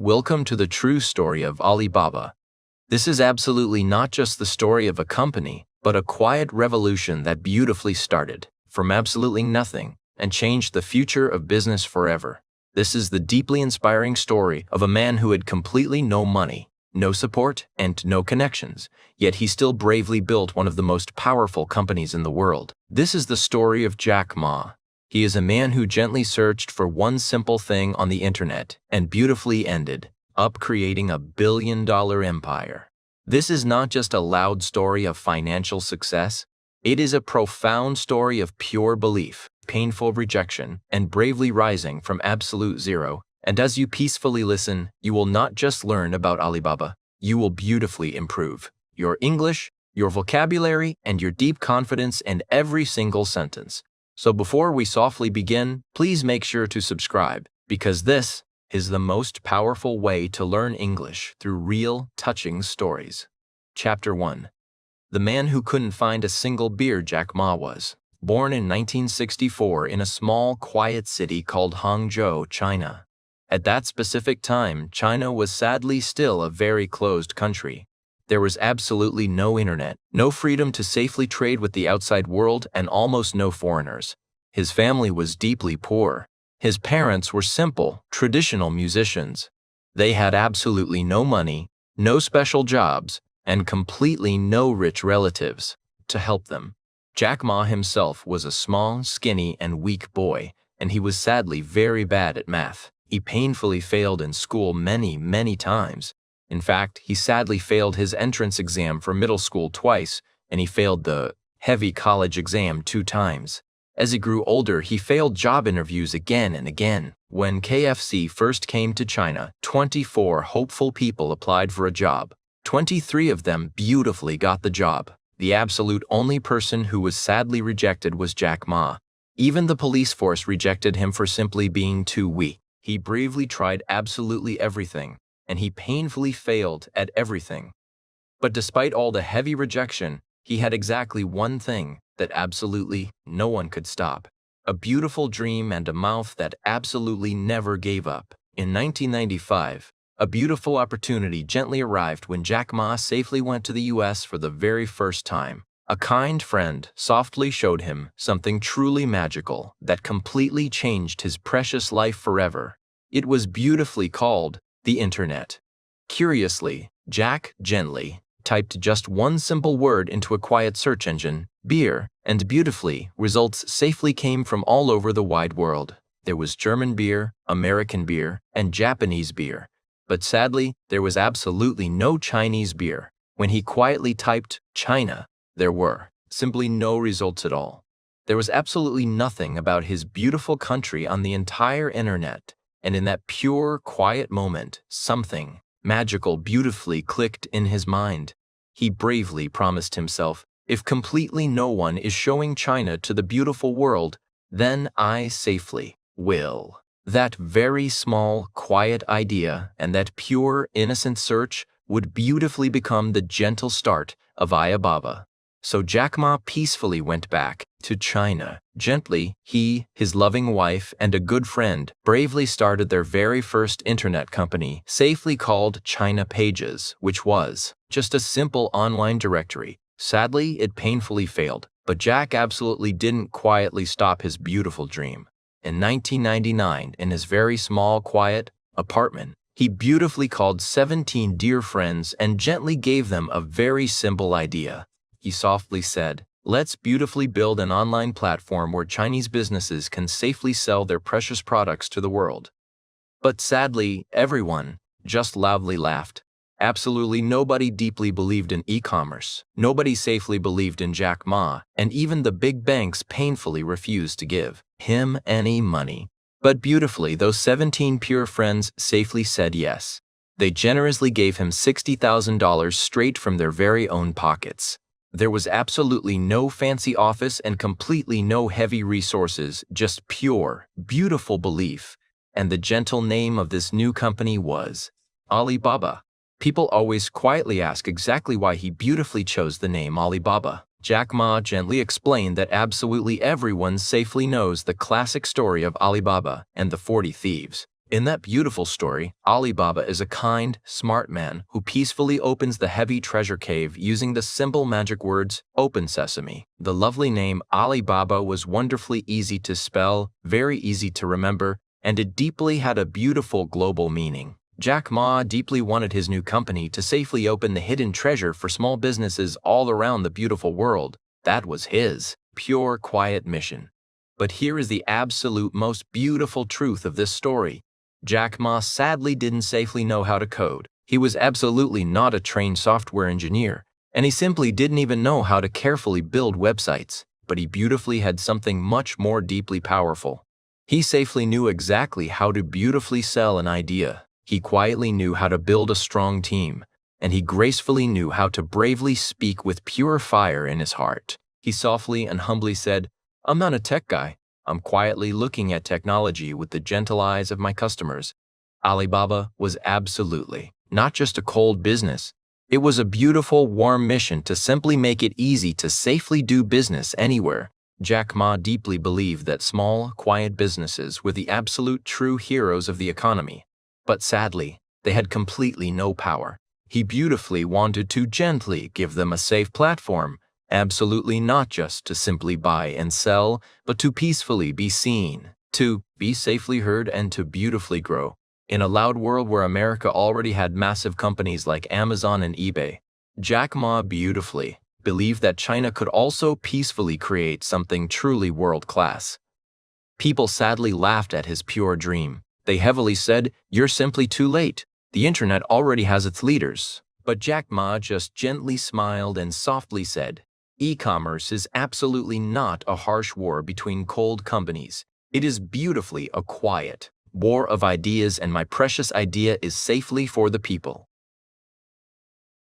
Welcome to the true story of Alibaba. This is absolutely not just the story of a company, but a quiet revolution that beautifully started from absolutely nothing and changed the future of business forever. This is the deeply inspiring story of a man who had completely no money, no support, and no connections, yet he still bravely built one of the most powerful companies in the world. This is the story of Jack Ma. He is a man who gently searched for one simple thing on the internet and beautifully ended up creating a billion-dollar empire. This is not just a loud story of financial success. It is a profound story of pure belief, painful rejection, and bravely rising from absolute zero. And as you peacefully listen, you will not just learn about Alibaba, you will beautifully improve your English, your vocabulary, and your deep confidence in every single sentence. So before we softly begin, please make sure to subscribe, because this is the most powerful way to learn English through real, touching stories. Chapter 1. The man who couldn't find a single beer. Jack Ma was born in 1964 in a small, quiet city called Hangzhou, China. At that specific time, China was sadly still a very closed country. There was absolutely no internet, no freedom to safely trade with the outside world, and almost no foreigners. His family was deeply poor. His parents were simple, traditional musicians. They had absolutely no money, no special jobs, and completely no rich relatives to help them. Jack Ma himself was a small, skinny, and weak boy, and he was sadly very bad at math. He painfully failed in school many times. In fact, he sadly failed his entrance exam for middle school twice, and he failed the heavy college exam 2 times. As he grew older, he failed job interviews again and again. When KFC first came to China, 24 hopeful people applied for a job. 23 of them beautifully got the job. The absolute only person who was sadly rejected was Jack Ma. Even the police force rejected him for simply being too weak. He bravely tried absolutely everything, and he painfully failed at everything. But despite all the heavy rejection, he had exactly one thing that absolutely no one could stop: a beautiful dream and a mouth that absolutely never gave up. In 1995, a beautiful opportunity gently arrived when Jack Ma safely went to the US for the very first time. A kind friend softly showed him something truly magical that completely changed his precious life forever. It was beautifully called the internet. Curiously, Jack gently typed just one simple word into a quiet search engine, beer, and beautifully, results safely came from all over the wide world. There was German beer, American beer, and Japanese beer. But sadly, there was absolutely no Chinese beer. When he quietly typed China, there were simply no results at all. There was absolutely nothing about his beautiful country on the entire internet. And in that pure, quiet moment, something magical beautifully clicked in his mind. He bravely promised himself, if completely no one is showing China to the beautiful world, then I safely will. That very small, quiet idea and that pure, innocent search would beautifully become the gentle start of Alibaba. So Jack Ma peacefully went back to China. Gently, he, his loving wife, and a good friend bravely started their very first internet company, safely called China Pages, which was just a simple online directory. Sadly, it painfully failed, but Jack absolutely didn't quietly stop his beautiful dream. In 1999, in his very small, quiet apartment, he beautifully called 17 dear friends and gently gave them a very simple idea. He softly said, "Let's beautifully build an online platform where Chinese businesses can safely sell their precious products to the world." But sadly, everyone just loudly laughed. Absolutely nobody deeply believed in e-commerce. Nobody safely believed in Jack Ma, and even the big banks painfully refused to give him any money. But beautifully, those 17 pure friends safely said yes. They generously gave him $60,000 straight from their very own pockets. There was absolutely no fancy office and completely no heavy resources, just pure, beautiful belief. And the gentle name of this new company was Alibaba. People always quietly ask exactly why he beautifully chose the name Alibaba. Jack Ma gently explained that absolutely everyone safely knows the classic story of Alibaba and the 40 Thieves. In that beautiful story, Alibaba is a kind, smart man who peacefully opens the heavy treasure cave using the simple magic words, "Open Sesame." The lovely name Alibaba was wonderfully easy to spell, very easy to remember, and it deeply had a beautiful global meaning. Jack Ma deeply wanted his new company to safely open the hidden treasure for small businesses all around the beautiful world. That was his pure, quiet mission. But here is the absolute most beautiful truth of this story. Jack Ma sadly didn't safely know how to code. He was absolutely not a trained software engineer, and he simply didn't even know how to carefully build websites. But he beautifully had something much more deeply powerful. He safely knew exactly how to beautifully sell an idea. He quietly knew how to build a strong team, and he gracefully knew how to bravely speak with pure fire in his heart. He softly and humbly said, "I'm not a tech guy. I'm quietly looking at technology with the gentle eyes of my customers." Alibaba was absolutely not just a cold business. It was a beautiful, warm mission to simply make it easy to safely do business anywhere. Jack Ma deeply believed that small, quiet businesses were the absolute true heroes of the economy. But sadly, they had completely no power. He beautifully wanted to gently give them a safe platform, absolutely not just to simply buy and sell, but to peacefully be seen, to be safely heard, and to beautifully grow. In a loud world where America already had massive companies like Amazon and eBay, Jack Ma beautifully believed that China could also peacefully create something truly world-class. People sadly laughed at his pure dream. They heavily said, "You're simply too late. The internet already has its leaders." But Jack Ma just gently smiled and softly said, "E-commerce is absolutely not a harsh war between cold companies. It is beautifully a quiet war of ideas, and my precious idea is safely for the people."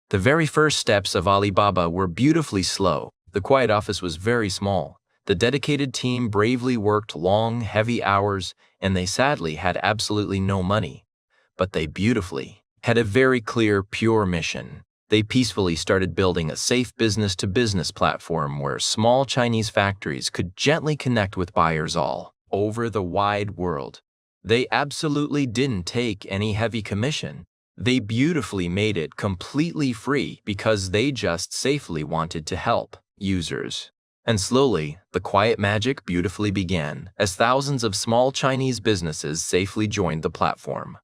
The very first steps of Alibaba were beautifully slow. The quiet office was very small. The dedicated team bravely worked long, heavy hours, and they sadly had absolutely no money. But they beautifully had a very clear, pure mission. They peacefully started building a safe business-to-business platform where small Chinese factories could gently connect with buyers all over the wide world. They absolutely didn't take any heavy commission. They beautifully made it completely free because they just safely wanted to help users. And slowly, the quiet magic beautifully began as thousands of small Chinese businesses safely joined the platform.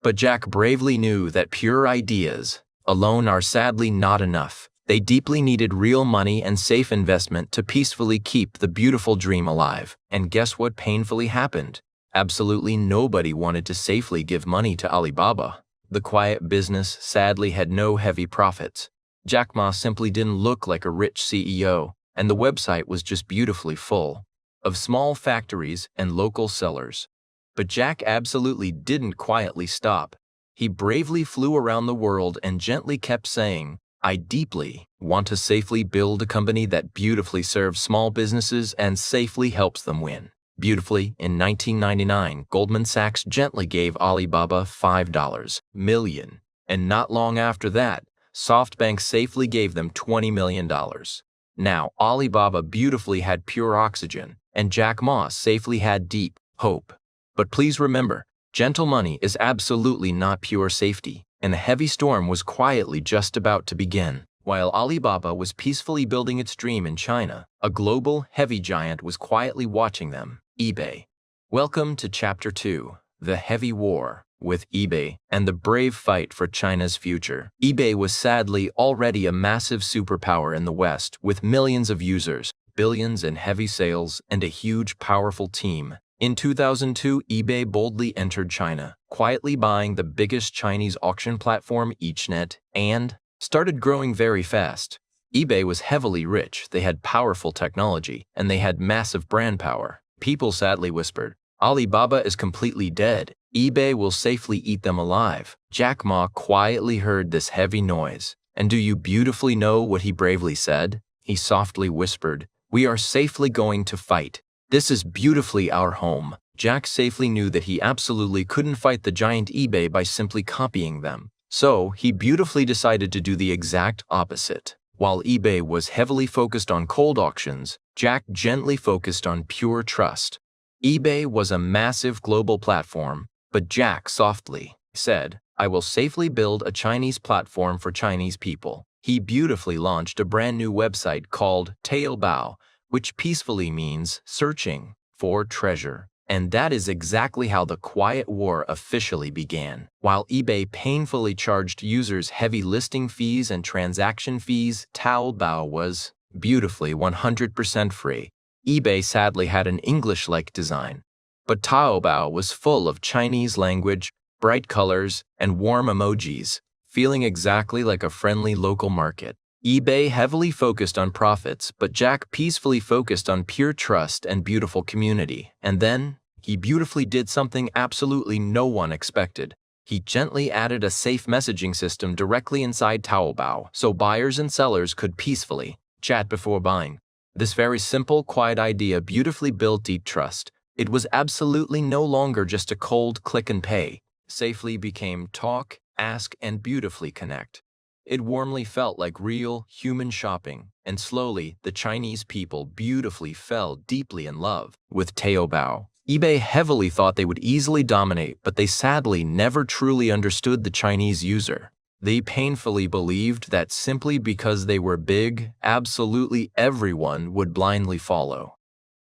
But Jack bravely knew that pure ideas alone are sadly not enough. They deeply needed real money and safe investment to peacefully keep the beautiful dream alive. And guess what painfully happened? Absolutely nobody wanted to safely give money to Alibaba. The quiet business sadly had no heavy profits. Jack Ma simply didn't look like a rich CEO, and the website was just beautifully full of small factories and local sellers. But Jack absolutely didn't quietly stop. He bravely flew around the world and gently kept saying, "I deeply want to safely build a company that beautifully serves small businesses and safely helps them win." Beautifully, in 1999, Goldman Sachs gently gave Alibaba $5 million, and not long after that, SoftBank safely gave them $20 million. Now, Alibaba beautifully had pure oxygen, and Jack Ma safely had deep hope. But please remember, gentle money is absolutely not pure safety, and the heavy storm was quietly just about to begin. While Alibaba was peacefully building its dream in China, a global heavy giant was quietly watching them, eBay. Welcome to Chapter 2, The Heavy War, with eBay and the brave fight for China's future. eBay was sadly already a massive superpower in the West with millions of users, billions in heavy sales, and a huge, powerful team. In 2002, eBay boldly entered China, quietly buying the biggest Chinese auction platform, EachNet, and started growing very fast. eBay was heavily rich, they had powerful technology, and they had massive brand power. People sadly whispered, "Alibaba is completely dead. eBay will safely eat them alive." Jack Ma quietly heard this heavy noise. And do you beautifully know what he bravely said? He softly whispered, "We are safely going to fight. This is beautifully our home." Jack safely knew that he absolutely couldn't fight the giant eBay by simply copying them. So, he beautifully decided to do the exact opposite. While eBay was heavily focused on cold auctions, Jack gently focused on pure trust. eBay was a massive global platform, but Jack softly said, "I will safely build a Chinese platform for Chinese people." He beautifully launched a brand new website called Taobao, which peacefully means searching for treasure. And that is exactly how the quiet war officially began. While eBay painfully charged users heavy listing fees and transaction fees, Taobao was beautifully 100% free. eBay sadly had an English-like design, but Taobao was full of Chinese language, bright colors, and warm emojis, feeling exactly like a friendly local market. eBay heavily focused on profits, but Jack peacefully focused on pure trust and beautiful community. And then, he beautifully did something absolutely no one expected. He gently added a safe messaging system directly inside Taobao, so buyers and sellers could peacefully chat before buying. This very simple, quiet idea beautifully built deep trust. It was absolutely no longer just a cold click and pay. Safely became talk, ask, and beautifully connect. It warmly felt like real, human shopping, and slowly, the Chinese people beautifully fell deeply in love with Taobao. eBay heavily thought they would easily dominate, but they sadly never truly understood the Chinese user. They painfully believed that simply because they were big, absolutely everyone would blindly follow.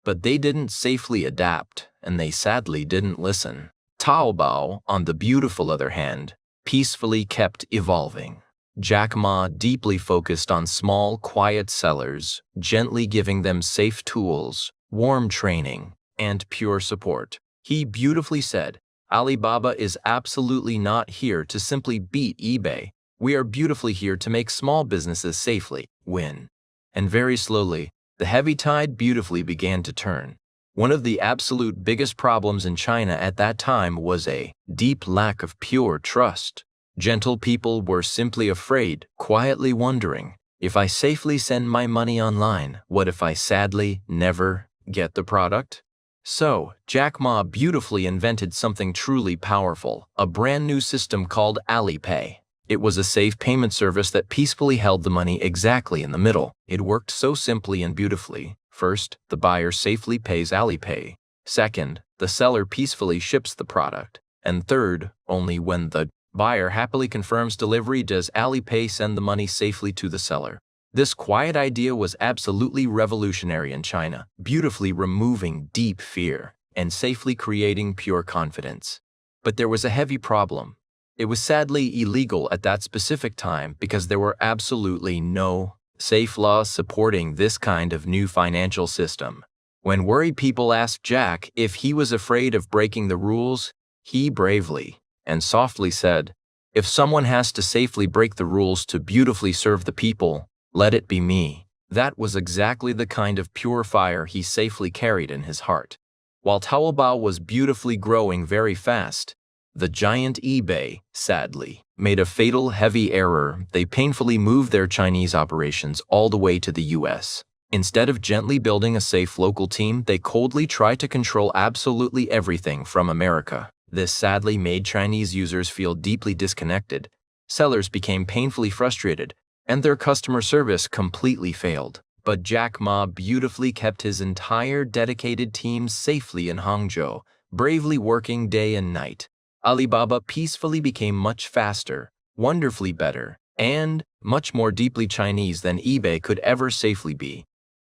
But they didn't safely adapt, and they sadly didn't listen. Taobao, on the beautiful other hand, peacefully kept evolving. Jack Ma deeply focused on small, quiet sellers, gently giving them safe tools, warm training, and pure support. He beautifully said, "Alibaba is absolutely not here to simply beat eBay. We are beautifully here to make small businesses safely win." And very slowly, the heavy tide beautifully began to turn. One of the absolute biggest problems in China at that time was a deep lack of pure trust. Gentle people were simply afraid, quietly wondering, if I safely send my money online, what if I sadly never get the product? So, Jack Ma beautifully invented something truly powerful, a brand new system called Alipay. It was a safe payment service that peacefully held the money exactly in the middle. It worked so simply and beautifully. First, the buyer safely pays Alipay. Second, the seller peacefully ships the product. And third, only when the buyer happily confirms delivery does Alipay send the money safely to the seller. This quiet idea was absolutely revolutionary in China, beautifully removing deep fear and safely creating pure confidence. But there was a heavy problem. It was sadly illegal at that specific time because there were absolutely no safe laws supporting this kind of new financial system. When worried people asked Jack if he was afraid of breaking the rules, he bravely and softly said, "If someone has to safely break the rules to beautifully serve the people, let it be me." That was exactly the kind of pure fire he safely carried in his heart. While Taobao was beautifully growing very fast, the giant eBay, sadly, made a fatal heavy error. They painfully moved their Chinese operations all the way to the US. Instead of gently building a safe local team, they coldly tried to control absolutely everything from America. This sadly made Chinese users feel deeply disconnected. Sellers became painfully frustrated, and their customer service completely failed. But Jack Ma beautifully kept his entire dedicated team safely in Hangzhou, bravely working day and night. Alibaba peacefully became much faster, wonderfully better, and much more deeply Chinese than eBay could ever safely be.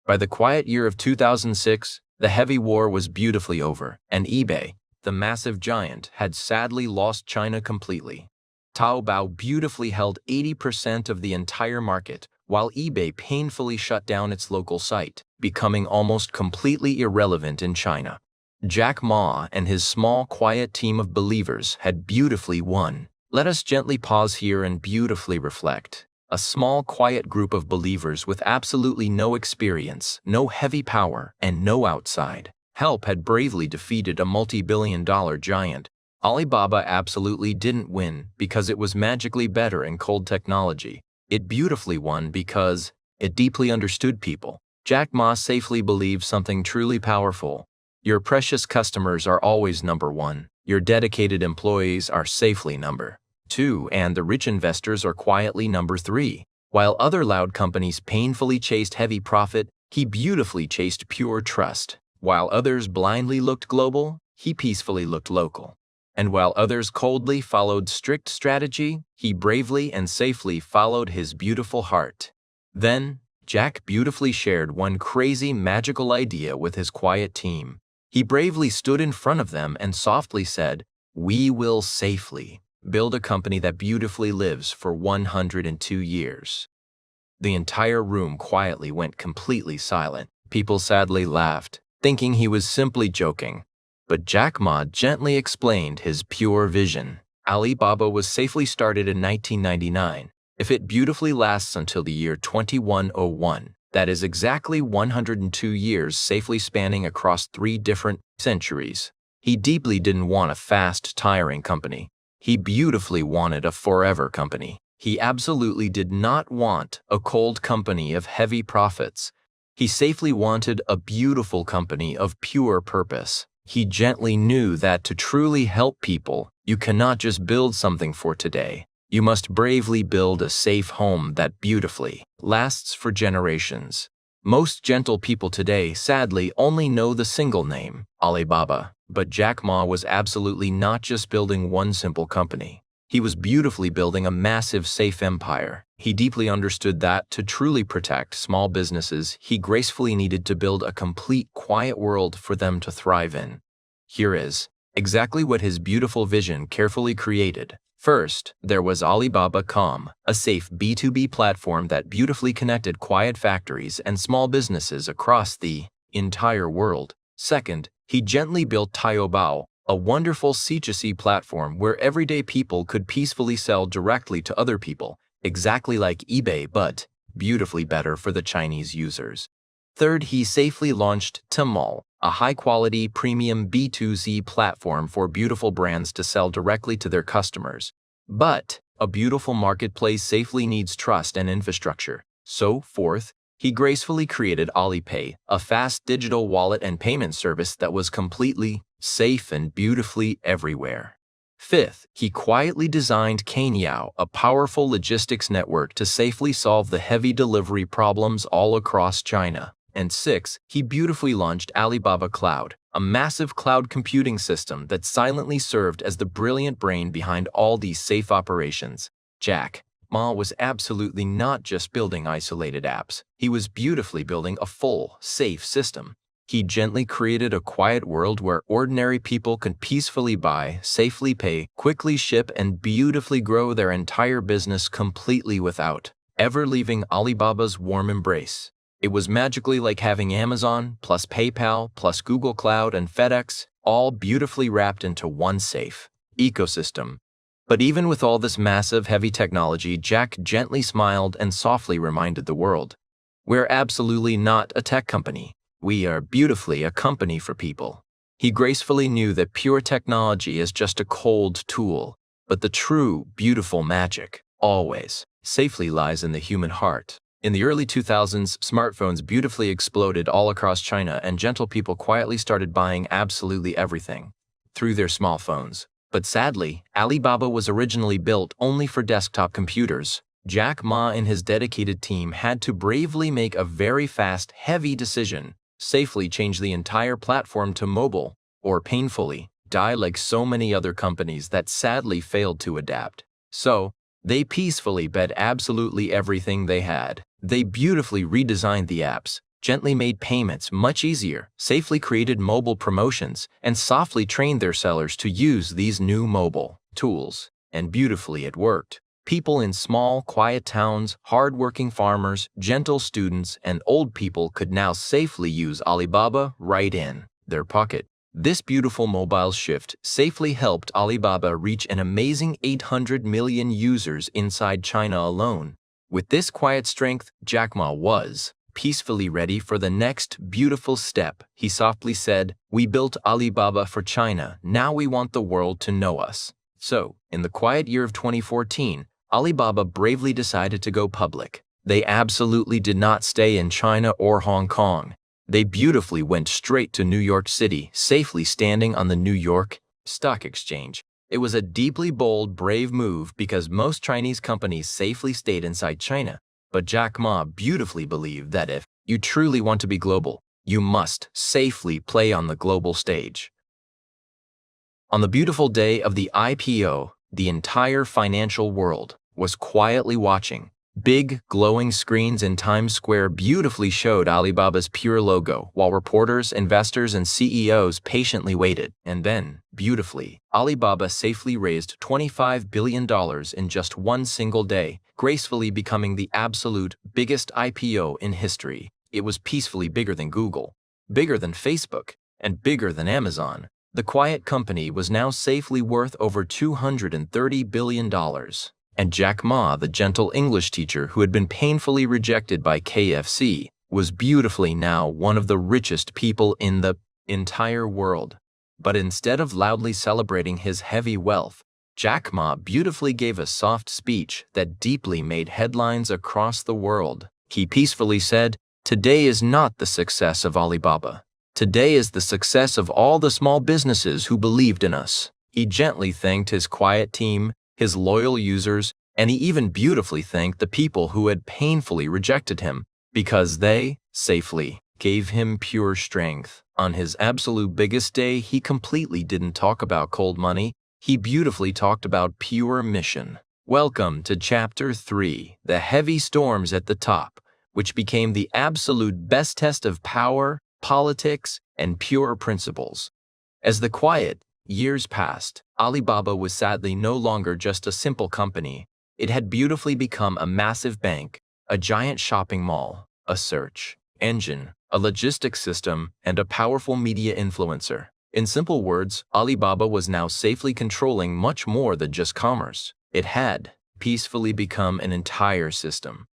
By the quiet year of 2006, the heavy war was beautifully over, and eBay, the massive giant, had sadly lost China completely. Taobao beautifully held 80% of the entire market, while eBay painfully shut down its local site, becoming almost completely irrelevant in China. Jack Ma and his small, quiet team of believers had beautifully won. Let us gently pause here and beautifully reflect. A small, quiet group of believers with absolutely no experience, no heavy power, and no outside help had bravely defeated a multi-billion-dollar giant. Alibaba absolutely didn't win because it was magically better in cold technology. It beautifully won because it deeply understood people. Jack Ma safely believed something truly powerful. Your precious customers are always number one. Your dedicated employees are safely number two, and the rich investors are quietly number three. While other loud companies painfully chased heavy profit, he beautifully chased pure trust. While others blindly looked global, he peacefully looked local. And while others coldly followed strict strategy, he bravely and safely followed his beautiful heart. Then, Jack beautifully shared one crazy magical idea with his quiet team. He bravely stood in front of them and softly said, "We will safely build a company that beautifully lives for 102 years. The entire room quietly went completely silent. People sadly laughed, thinking he was simply joking. But Jack Ma gently explained his pure vision. Alibaba was safely started in 1999. If it beautifully lasts until the year 2101, that is exactly 102 years safely spanning across 3 different centuries. He deeply didn't want a fast, tiring company. He beautifully wanted a forever company. He absolutely did not want a cold company of heavy profits. He safely wanted a beautiful company of pure purpose. He gently knew that to truly help people, you cannot just build something for today. You must bravely build a safe home that beautifully lasts for generations. Most gentle people today sadly only know the single name, Alibaba. But Jack Ma was absolutely not just building one simple company. He was beautifully building a massive safe empire. He deeply understood that to truly protect small businesses, he gracefully needed to build a complete quiet world for them to thrive in. Here is exactly what his beautiful vision carefully created. First, there was Alibaba.com, a safe B2B platform that beautifully connected quiet factories and small businesses across the entire world. Second, he gently built Taobao, a wonderful C2C platform where everyday people could peacefully sell directly to other people, exactly like eBay but beautifully better for the Chinese users. Third, he safely launched Tmall, a high-quality premium B2C platform for beautiful brands to sell directly to their customers. But a beautiful marketplace safely needs trust and infrastructure. So, fourth, he gracefully created Alipay, a fast digital wallet and payment service that was completely safe and beautifully everywhere. Fifth, he quietly designed Cainiao, a powerful logistics network to safely solve the heavy delivery problems all across China. And sixth, he beautifully launched Alibaba Cloud, a massive cloud computing system that silently served as the brilliant brain behind all these safe operations. Jack Ma was absolutely not just building isolated apps. He was beautifully building a full, safe system. He gently created a quiet world where ordinary people could peacefully buy, safely pay, quickly ship, and beautifully grow their entire business completely without ever leaving Alibaba's warm embrace. It was magically like having Amazon, plus PayPal, plus Google Cloud and FedEx, all beautifully wrapped into one safe ecosystem. But even with all this massive, heavy technology, Jack gently smiled and softly reminded the world, "We're absolutely not a tech company. We are beautifully a company for people." He gracefully knew that pure technology is just a cold tool, but the true, beautiful magic always safely lies in the human heart. In the early 2000s, smartphones beautifully exploded all across China, and gentle people quietly started buying absolutely everything through their small phones. But sadly, Alibaba was originally built only for desktop computers. Jack Ma and his dedicated team had to bravely make a very fast, heavy decision, safely change the entire platform to mobile, or painfully die like so many other companies that sadly failed to adapt. So, they peacefully bet absolutely everything they had. They beautifully redesigned the apps, gently made payments much easier, safely created mobile promotions, and softly trained their sellers to use these new mobile tools. And beautifully it worked. People in small, quiet towns, hard-working farmers, gentle students, and old people could now safely use Alibaba right in their pocket. This beautiful mobile shift safely helped Alibaba reach an amazing 800 million users inside China alone. With this quiet strength, Jack Ma was peacefully ready for the next beautiful step. He softly said, "We built Alibaba for China. Now we want the world to know us." So, in the quiet year of 2014, Alibaba bravely decided to go public. They absolutely did not stay in China or Hong Kong. They beautifully went straight to New York City, safely standing on the New York Stock Exchange. It was a deeply bold, brave move because most Chinese companies safely stayed inside China. But Jack Ma beautifully believed that if you truly want to be global, You must safely play on the global stage. On the beautiful day of the IPO, the entire financial world was quietly watching. Big, glowing screens in Times Square beautifully showed Alibaba's pure logo, while reporters, investors, and CEOs patiently waited. And then, beautifully, Alibaba safely raised $25 billion in just one single day, gracefully becoming the absolute biggest IPO in history. It was peacefully bigger than Google, bigger than Facebook, and bigger than Amazon. The quiet company was now safely worth over $230 billion. And Jack Ma, the gentle English teacher who had been painfully rejected by KFC, was beautifully now one of the richest people in the entire world. But instead of loudly celebrating his heavy wealth, Jack Ma beautifully gave a soft speech that deeply made headlines across the world. He peacefully said, "Today is not the success of Alibaba. Today is the success of all the small businesses who believed in us." He gently thanked his quiet team, his loyal users, and he even beautifully thanked the people who had painfully rejected him, because they, safely, gave him pure strength. On his absolute biggest day, he completely didn't talk about cold money, he beautifully talked about pure mission. Welcome to Chapter 3, The Heavy Storms at the Top, which became the absolute best test of power, politics, and pure principles. As the quiet years passed, Alibaba was sadly no longer just a simple company. It had beautifully become a massive bank, a giant shopping mall, a search engine, a logistics system, and a powerful media influencer. In simple words, Alibaba was now safely controlling much more than just commerce. It had peacefully become an entire system.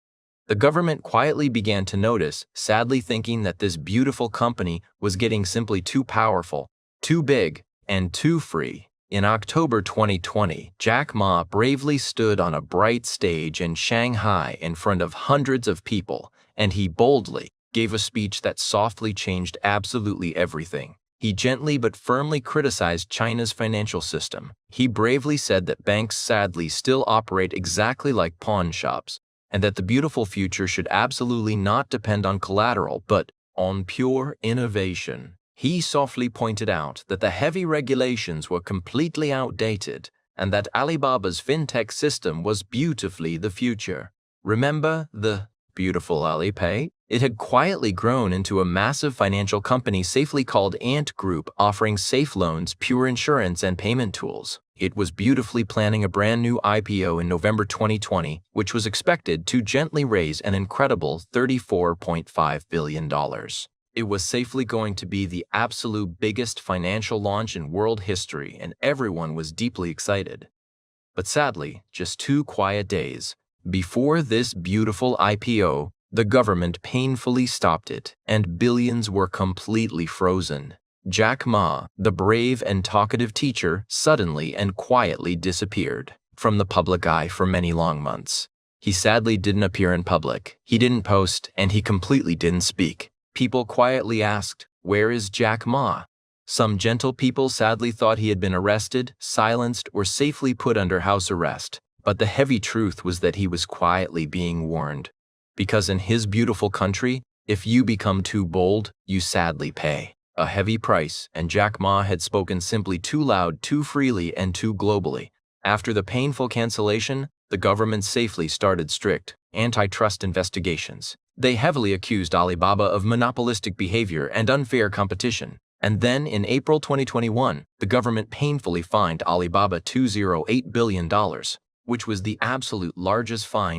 The government quietly began to notice, sadly thinking that this beautiful company was getting simply too powerful, too big, and too free. In October 2020, Jack Ma bravely stood on a bright stage in Shanghai in front of hundreds of people, and he boldly gave a speech that softly changed absolutely everything. He gently but firmly criticized China's financial system. He bravely said that banks sadly still operate exactly like pawn shops, and that the beautiful future should absolutely not depend on collateral but on pure innovation. He softly pointed out that the heavy regulations were completely outdated and that Alibaba's fintech system was beautifully the future. Remember the beautiful Alipay? It had quietly grown into a massive financial company safely called Ant Group, offering safe loans, pure insurance, and payment tools. It was beautifully planning a brand new IPO in November 2020, which was expected to gently raise an incredible $34.5 billion. It was safely going to be the absolute biggest financial launch in world history, and everyone was deeply excited. But sadly, just 2 quiet days before this beautiful IPO, the government painfully stopped it, and billions were completely frozen. Jack Ma, the brave and talkative teacher, suddenly and quietly disappeared from the public eye for many long months. He sadly didn't appear in public, he didn't post, and he completely didn't speak. People quietly asked, "Where is Jack Ma?" Some gentle people sadly thought he had been arrested, silenced, or safely put under house arrest. But the heavy truth was that he was quietly being warned. Because in his beautiful country, if you become too bold, you sadly pay a heavy price, and Jack Ma had spoken simply too loud, too freely, and too globally. After the painful cancellation, the government safely started strict antitrust investigations. They heavily accused Alibaba of monopolistic behavior and unfair competition. And then, in April 2021, the government painfully fined Alibaba $208 billion, which was the absolute largest fine